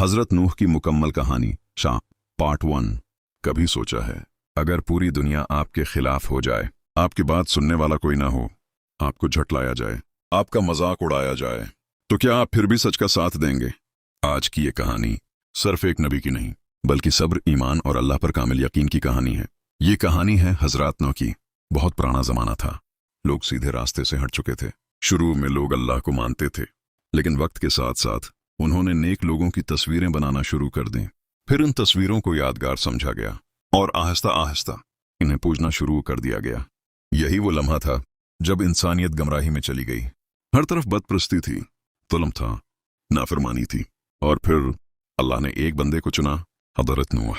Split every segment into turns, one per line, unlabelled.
हजरत नूह की मुकम्मल कहानी शाह पार्ट 1। कभी सोचा है अगर पूरी दुनिया आपके खिलाफ हो जाए, आपकी बात सुनने वाला कोई ना हो, आपको झटलाया जाए, आपका मजाक उड़ाया जाए, तो क्या आप फिर भी सच का साथ देंगे? आज की ये कहानी सिर्फ एक नबी की नहीं बल्कि सब्र, ईमान और अल्लाह पर कामिल यकीन की कहानी है। ये कहानी है हजरत नूह की। बहुत पुराना जमाना था, लोग सीधे रास्ते से हट चुके थे। शुरू में लोग अल्लाह को मानते थे, लेकिन वक्त के साथ साथ उन्होंने नेक लोगों की तस्वीरें बनाना शुरू कर दी। फिर इन तस्वीरों को यादगार समझा गया और आहिस्ता आहिस्ता इन्हें पूजना शुरू कर दिया गया। यही वो लम्हा था जब इंसानियत गमराही में चली गई। हर तरफ बदप्रस्ती थी, जुल्म था, नाफरमानी थी। और फिर अल्लाह ने एक बंदे को चुना, हजरत नूह।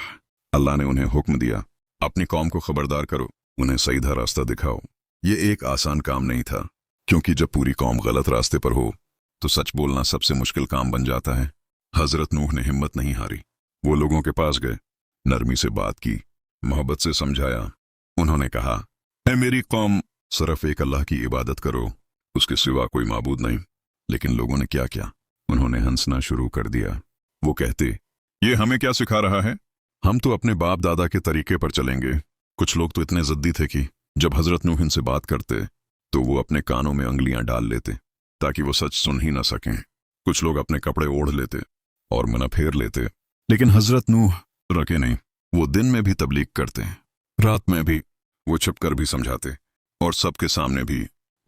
अल्लाह ने उन्हें हुक्म दिया, अपनी कौम को खबरदार करो, उन्हें सीधा रास्ता दिखाओ। ये एक आसान काम नहीं था, क्योंकि जब पूरी कौम गलत रास्ते पर हो तो सच बोलना सबसे मुश्किल काम बन जाता है। हजरत नूह ने हिम्मत नहीं हारी। वो लोगों के पास गए, नरमी से बात की, मोहब्बत से समझाया। उन्होंने कहा, ऐ मेरी कौम, सिर्फ एक अल्लाह की इबादत करो, उसके सिवा कोई माबूद नहीं। लेकिन लोगों ने क्या किया? उन्होंने हंसना शुरू कर दिया। वो कहते, ये हमें क्या सिखा रहा है? हम तो अपने बाप दादा के तरीके पर चलेंगे। कुछ लोग तो इतने जिद्दी थे कि जब हजरत नूह इनसे बात करते तो वो अपने कानों में उंगलियां डाल लेते ताकि वो सच सुन ही ना सकें। कुछ लोग अपने कपड़े ओढ़ लेते और मुंह फेर लेते। लेकिन हजरत नूह रखे नहीं। वो दिन में भी तबलीग करते, रात में भी, वो छुप कर भी समझाते, और सबके सामने भी।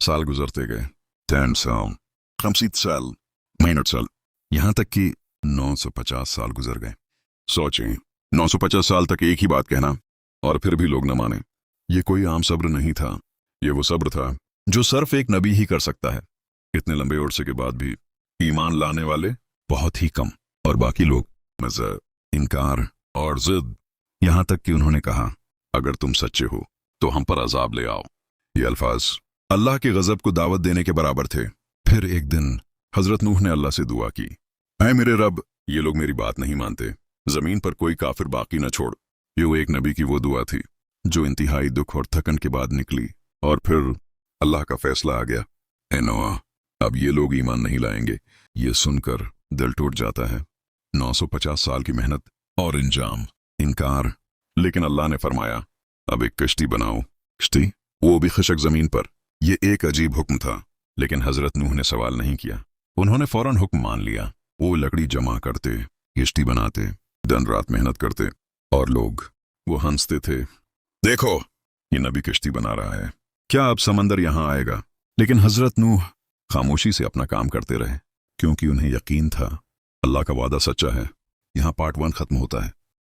साल गुजरते गए, 10 साल, 50 साल, 60 साल, यहां तक कि 950 साल गुजर गए। सोचें, 950 साल तक एक ही बात कहना और फिर भी लोग न माने। ये कोई आम सब्र नहीं था, ये वो सब्र था जो सिर्फ एक नबी ही कर सकता है। इतने लंबे उर्से के बाद भी ईमान लाने वाले बहुत ही कम, और बाकी लोग मज़ा, इनकार और जिद। यहां तक कि उन्होंने कहा, अगर तुम सच्चे हो तो हम पर अजाब ले आओ। ये अल्फाज अल्लाह के गजब को दावत देने के बराबर थे। फिर एक दिन हजरत नूह ने अल्लाह से दुआ की, ऐ मेरे रब, ये लोग मेरी बात नहीं मानते, जमीन पर कोई काफिर बाकी न छोड़। ये वो एक नबी की वो दुआ थी जो इंतहाई दुख और थकन के बाद निकली। और फिर अल्लाह का फैसला आ गया, ऐ नूह, अब ये लोग ईमान नहीं लाएंगे। ये सुनकर दिल टूट जाता है। 950 साल की मेहनत और इंजाम, इनकार। लेकिन अल्लाह ने फरमाया, अब एक कश्ती बनाओ। कश्ती, वो भी खशक जमीन पर। ये एक अजीब हुक्म था, लेकिन हजरत नूह ने सवाल नहीं किया। उन्होंने फौरन हुक्म मान लिया। वो लकड़ी जमा करते, कश्ती बनाते, दिन रात मेहनत करते, और लोग वो हंसते थे। देखो, ये नबी कश्ती बना रहा है, क्या अब समंदर यहां आएगा? लेकिन हजरत नूह खामोशी से अपना काम करते रहे, क्योंकि उन्हें यकीन था अल्लाह का वादा सच्चा है। यहां पार्ट 1 खत्म होता है।